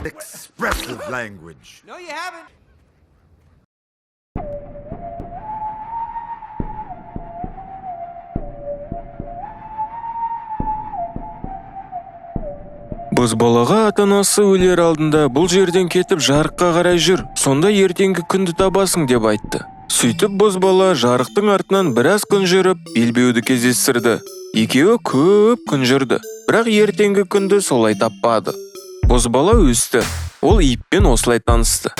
Expressive language. No, you haven't. Бозбалаға ата-анасы өлер алдында бұл жерден кетіп жарыққа қарай жүр, сонда ертеңгі күнді табасың деп айтты. Сөйтіп бозбала жарықтың артынан біраз күн жүріп, белбеуді кездестірді. Екеуі көп күн жүрді, бірақ ертеңгі күнді солай таппады. Бозбала өсті, ол иппен осылай танысты.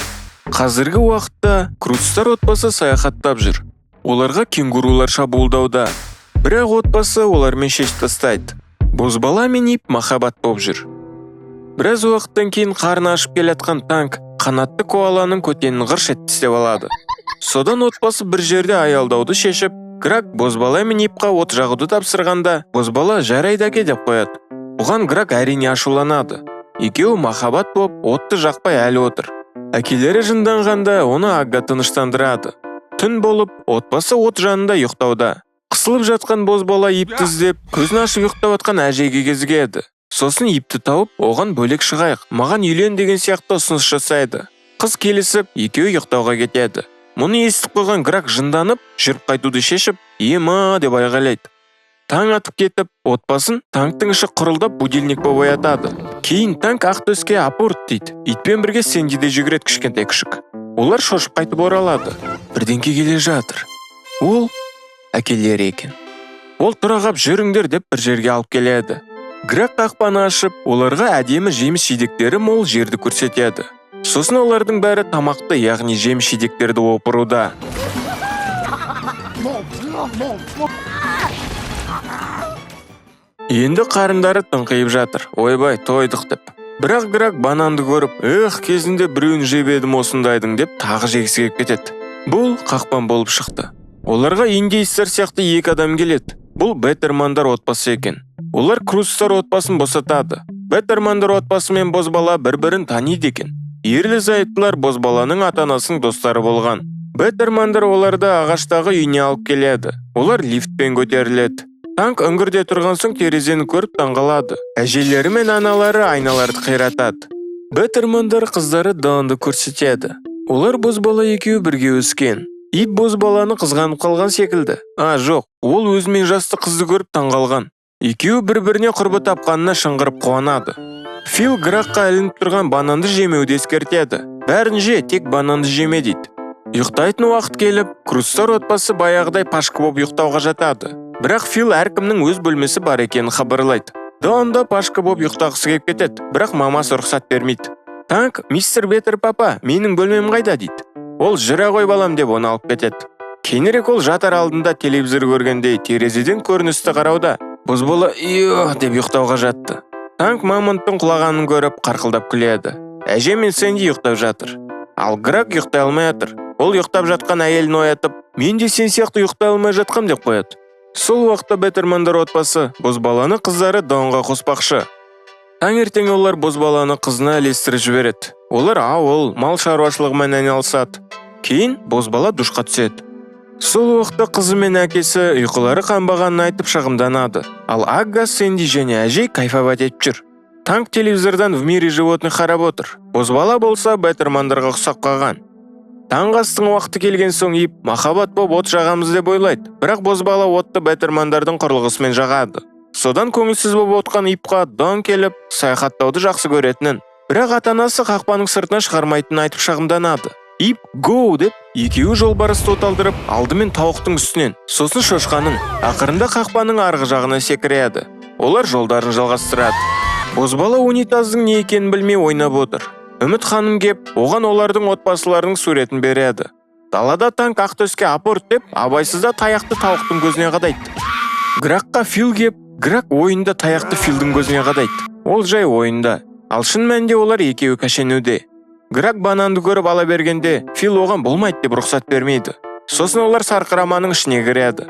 Қазіргі уақытта Крустар отбасы саяхаттап жүр. Оларға кенгурулар шабуылдауда, бірақ отбасы олармен шешіп тастайды. Бозбала мен ип махаббат болып жүр. Біраз уақыттан кейін қарны ашып келатқан танк қанатты коаланың көтенін ғырш етті алады. Содан отбасы бір жерде аялдауды шешіп, Грак бозбала мен ипқа от жағуды тапсырғанда, бозбала жарайды әке деп қояды. Бұған Грак әрине ашуланады. Екеуі махаббат болып, отты жақпай әлі отыр. Әкелері жынданғанда оны Агга тыныштандырады. Түн болып, отбасы от жанында ұйықтауда. Қысылып жатқан бозбала ипті іздеп, көзін ашып ұйықтап жатқан әжеге кезігеді. Сосын ипті тауып, оған бөлек шығайық, маған үйлен деген сияқты ұсыныс жасайды. Қыз келісіп, екеуі ұйықтауға кетеді. Мұны естіп қойған Грак жынданып, жүріп қайтуды шешіп, ема деп айғайлайды. Таң атып кетіп, отбасын танктың іші құрылдап будильник болып оятады. Кейін танк Ақтөске апорт дейді. Итпен бірге Сэнди де жүгіреді кішкентай күшік. Олар шошып қайтып оралады. Бірдеңке келе жатыр. Ол әкелері екен. Ол тұрағап жүріңдер деп бір жерге алып келеді. Грак қақпаны ашып, оларға әдемі жеміс жидектері мол жерді көрсетеді. Сосын олардың бәрі тамақты, яғни жеміс жидектерді опыруда. Енді қарындары тыңқиып жатыр. Ойбай, тойдық деп. Бірақ Грак бананды көріп, кезінде біреуін жеп едім осындайдың деп тағы жегісі келіп кетеді. Бұл қақпан болып шықты. Оларға индейстер сияқты екі адам келеді. Бұл Беттермандар отбасы екен. Олар Крустар отбасын босатады. Беттермандар отбасы мен бозбала бір-бірін таниды екен. Ерлі-зайыптылар бозбаланың ата-анасының достары болған. Беттермандар оларды ағаштағы үйіне алып келеді. Олар лифтпен көтеріледі. Танк үңгірде тұрған соң терезені көріп таңғалады. Әжелері мен аналары айналарды қиратады. Беттермандар қыздары Данды көрсетеді. Олар бозбала екеуі бірге өскен. Ит бозбаланы қызғанып қалған секілді. Жоқ, ол өзімен жасты қызды көріп таңғалған. Екеуі бір-біріне құрбы тапқанына шыңғырып қуанады. Фил Гракқа ілініп тұрған бананды жемеуді ескертеді. Бәрін же, тек бананды жеме дейді. Ұйықтайтын уақыт келіп, Крустар отбасы баяғыдай пашка болып ұйықтауға жатады. Бірақ Фил әркімнің өз бөлмесі бар екенін хабарлайды. Донда пашка болып ұйықтағысы келіп кетеді, бірақ мамасы рұқсат бермейді. Танк, мистер Беттер папа, менің бөлмем қайда дейді. Ол жүре ғой балам деп оны алып кетеді. Кейінірек ол жатар алдында телевизор көргендей терезеден көріністі қарауда. Бозбала деп ұйықтауға жатты. Танк мамонттың құлағанын көріп қарқылдап күледі. Әже мен Сэнди ұйықтап жатыр. Ал Грак ұйықтай алмай жатыр. Ол ұйықтап жатқан әйелін оятып, мен де сен сияқты ұйықтай алмай жатқам деп қояды. Сол уақытта Беттермандар отбасы бозбаланы қыздары Донға қоспақшы. Таңертең олар бозбаланы қызына ілестіріп жібереді. Олар ауыл, мал шаруашылығымен айналысады. Кейін бозбала душқа түседі. Сол уақытта қызы мен әкесі ұйқылары қанбағанын айтып шағымданады. Ал Агга, Сэнди және әжей кайфовать етіп жүр. Танк телевизордан «В мире животных» қарап отыр. Бозбала болса Беттермандарға ұқсап қалған. Таңғы уақыты келген соң ip махаббат боп от жағамыз деп ойлайды. Бірақ бозбала отты Беттермандардың құрылғысымен жағады. Содан көңілсіз болып отқан ипқа Дон келіп, саяхаттауды жақсы көретінін, бірақ ата-анасы қақпаның сыртына шығармайтынын айтып шағымданады. Ip «Go» деп, екеуі жолбарысты оталдырып, алдымен тауықтың үстінен, сосын шошқаның, ақырында қақпаның арғы жағына секіреді. Олар жолдарын жалғастырады. Бозбала унитаздың не екенін білмей ойнап отыр. Үміт ханым кеп, оған олардың отбасыларының суретін береді. Далада танк Ақтөске апорт деп, абайсызда таяқты тауықтың көзіне қадайды. Гракқа Фил кеп, Грак ойында таяқты Филдің көзіне қадайды. Ол жай ойында. Ал шын мәнінде олар екеуі кәшенуде. Грак бананды көріп ала бергенде, Фил оған болмайды деп рұқсат бермейді. Сосын олар сарқыраманың ішіне кіреді.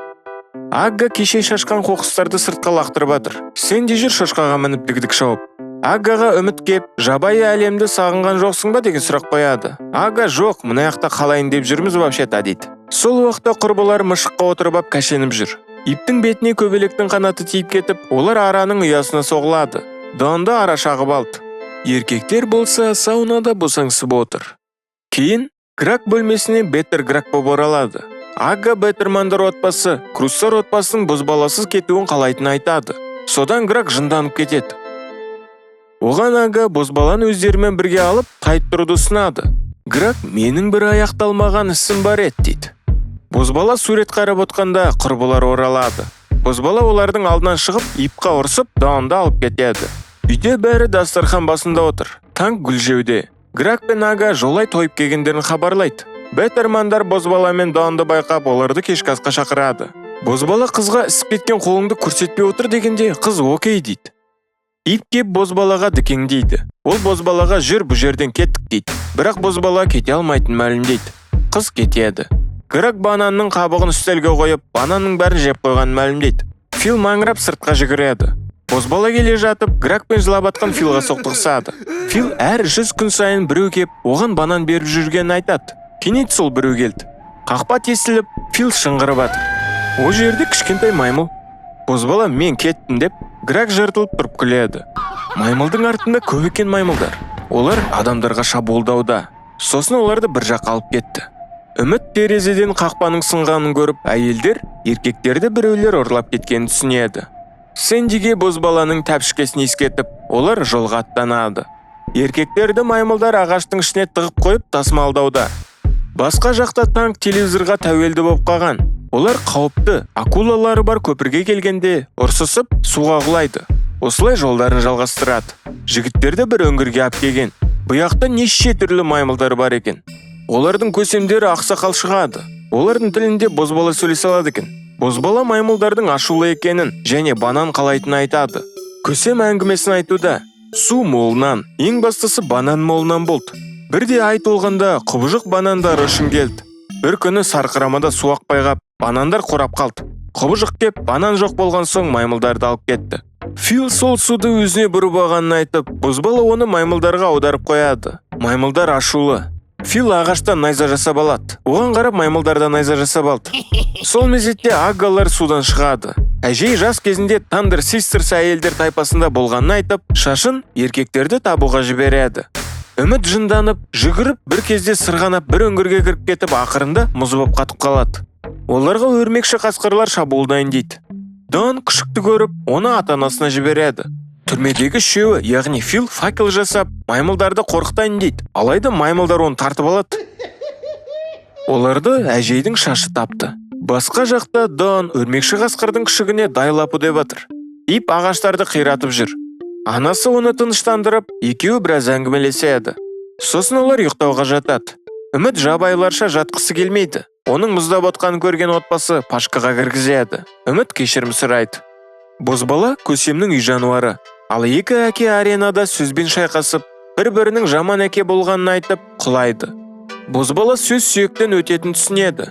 Агга кеше шашқан қоқыстарды сыртқа лақтырып жатыр. Сэнди жүр шошқаға мініп дігдік шауып. Аггаға үміт кеп, жабайы әлемді сағынған жоқсың ба деген сұрақ қояды. Агга жоқ, мына жақта қалайын деп жүрміз вообще-то дейді. Сол уақытта құрбылар мышыққа отырып ап кәшеніп жүр. Иптің бетіне көбелектің қанаты тиіп кетіп, олар араның ұясына соғылады. Донды ара шағып алды. Еркектер болса саунада босаңсып отыр. Кейін Грак бөлмесіне Беттер Грак боп оралады. Ага Беттермандар отбасы Круссар отбасының бозбаласыз кетуін қалайтын айтады. Содан Грак жынданып кетеді. Оған Ага бозбаланы өздерімен бірге алып қайтып тұруды ұсынады. Грак менің бір аяқталмаған ісім бар еді дейді. Бозбала сурет қарап отқанда құрбылар оралады. Бозбала олардың алдынан шығып, ипқа ұрсып, Донды алып кетеді. Үйде бәрі дастархан басында отыр. Танк гүл жеуде. Грак пен Ага жолай тойып келгендерін хабарлайды. Беттермандар Бозбала мен Донды байқап, оларды кешкі асқа шақырады. Бозбала қызға ісіп кеткен қолыңды көрсетпей отыр дегенде, қыз окей дейді. Ит кеп Бозбалаға дікеңдейді. Ол Бозбалаға жүр, бұл жерден кеттік дейді. Бірақ Бозбала кете алмайтын мәлімдейді. Қыз кетеді. Грак бананның қабығын үстелге қойып, бананның бәрін жеп қойғанын мәлімдейді. Фил маңырап сыртқа жүгіреді. Бозбала келе жатып, Грак пен жылап атқан Филға соқтығысады. Фил әр 100 күн сайын біреу кеп, оған банан беріп жүргенін айтады. Кенет сол біреу келді. Қақпа тесіліп, Фил шыңғырып атыр. О жерде кішкентай маймыл. Бозбала мен кеттім деп, Грак жыртылып тұрып күледі. Маймылдың артында көп екен маймылдар. Олар адамдарға шабуылдауда. Сосын оларды бір жаққа алып кетті. Үміт терезеден қақпаның сынғанын көріп, әйелдер еркектерді біреулер ұрлап кеткенін түсінеді. Сэндиге Бозбаланың тәпішкесін ескетіп, олар жолға аттанады. Еркектерді маймылдар ағаштың ішіне тығып қойып тасымалдауда. Басқа жақта танк телевизорға тәуелді болып қалған. Олар қауіпті акулалары бар көпірге келгенде ұрсысып суға құлайды. Осылай жолдарын жалғастырады. Жігіттерді бір өңгірге алып келген. Бұяқта неше түрлі маймылдар бар екен. Олардың көсемдері ақсақал шығады. Олардың тілінде Бозбала сөйлесе алады екен. Бозбала маймылдардың ашулы екенін және банан қалайтынын айтады. Көсем әңгімесін айтуда. Су молынан, ең бастысы банан молынан болды. Бірде ай толғанда құбыжық банандары үшін келді. Бір күні сарқырамада су ақпай қап, банандар қорап қалды. Құбыжық кеп, банан жоқ болған соң маймылдарды алып кетті. Фил сол суды өзіне бұрып алғанын айтып, Бозбала оны маймылдарға аударып қояды. Маймылдар ашулы. Фил ағаштан найза жасап алады. Оған қарап маймылдар да найза жасап алды. Сол мезетте Агалар судан шығады. Әжей жас кезінде Тандер Систерс әйелдер тайпасында болғанын айтып, шашын еркектерді табуға жібереді. Үміт жынданып, жүгіріп, бір кезде сырғанап, бір өңгірге кіріп кетіп, ақырында мұз боп қатып қалады. Оларға өрмекші қасқырлар шабуылдайын дейді. Дон күшікті көріп, оны ата-анасына жібереді. Түрмедегі үшеуі, яғни Фил факел жасап, маймылдарды қорқытайын дейді. Алайда маймылдар оны тартып алады. Оларды әжейдің шашы тапты. Басқа жақта Дон өрмекші қасқырдың күшігіне дайлапы деп атыр. Ип ағаштарды қиратып жүр. Анасы оны тыныштандырып, екеуі біраз әңгімелеседі. Сосын олар ұйықтауға жатады. Үміт жабайыларша жатқысы келмейді. Оның мұздап отқанын көрген отбасы пашкаға кіргізеді. Үміт кешірім сұрайды. Бозбала көсемнің үй жануары. Ал екі әке аренада сөзбен шайқасып, бір-бірінің жаман әке болғанын айтып, құлайды. Бозбала сөз сүйектен өтетін түсінеді.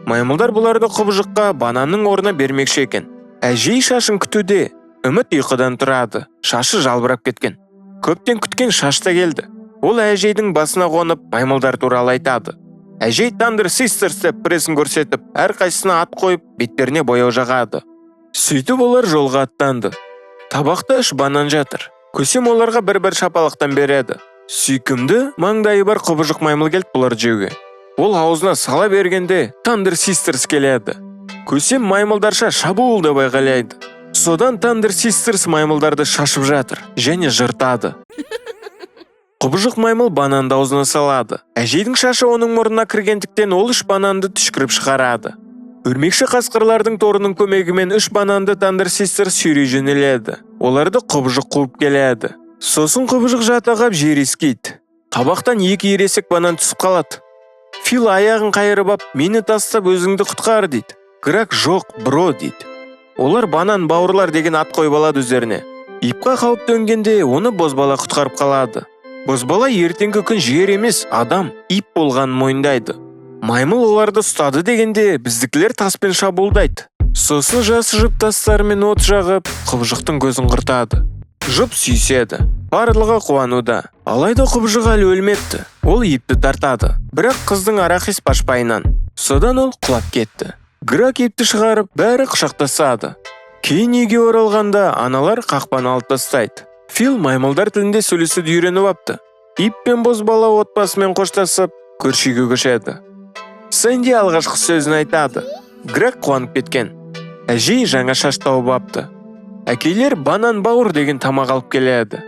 Маймылдар бұларды құбыжыққа бананның орнына бермекші екен. Әжей шашын күтуде. Үміт ұйқыдан тұрады. Шашы жалбырап кеткен. Көптен күткен шашта келді. Ол әжейдің басына қонып, маймылдар туралы айтады. Әжей Тандер Систерс деп пресін көрсетіп, әрқайсысына ат қойып, беттеріне бояу жағады. Сөйтіп олар жолға аттанды. Табақта 3 банан жатыр. Көсем оларға бір-бір шапалақтан береді. Сүйкімді маңдайы бар құбыжық маймыл келді бұлар жеуге. Ол аузына сала бергенде Тандер Систерс келеді. Көсем маймылдарша шабуылды байғалайды. Содан Тандер Систерс маймылдарды шашып жатыр және жыртады. Құбыжық маймыл бананды аузына салады. Әжейдің шашы оның мұрнына кіргендіктен ол 3 бананды түшкіріп шығарады. Өрмекші қасқырлардың торының көмегімен 3 бананды Тандер Систерс сүйрей жөнеледі. Оларды құбыжық қуып келеді. Сосын құбыжық жатағап жер ескейді. Табақтан 2 ересек банан түсіп қалады. Фил аяғын қайырып ап, мені тастап өзіңді құтқар дейді. Грак жоқ, бро дейді. Олар банан бауырлар деген ат қойып алады өздеріне. Ипқа қауіп төнгенде оны Бозбала құтқарып қалады. Бозбала ертеңгі күн жер емес, адам, ип болғанын мойындайды. Маймыл оларды ұстады дегенде біздікілер таспен шабуылдайды. Сосын жас жұп тастарымен от жағып, құбыжықтың көзін құртады. Жұп сүйседі. Барлығы қуануда. Алайда құбыжық әлі өлмепті. Ол ипті тартады. Бірақ қыздың арахис пашпайынан. Содан ол құлап кетті. Грак ипті шығарып, бәрі құшақтасады. Кейін үйге оралғанда аналар қақпаны алып тастайды. Фил маймылдар тілінде сөйлесуді үйреніп апты. Ip пен бозбала отбасымен қоштасып, көрші үйге көшеді. Сэнди алғашқы сөзін айтады. Грак қуанып кеткен. Әжей жаңа шаш тауып апты. Әкелер банан бауыр деген тамақ алып келеді.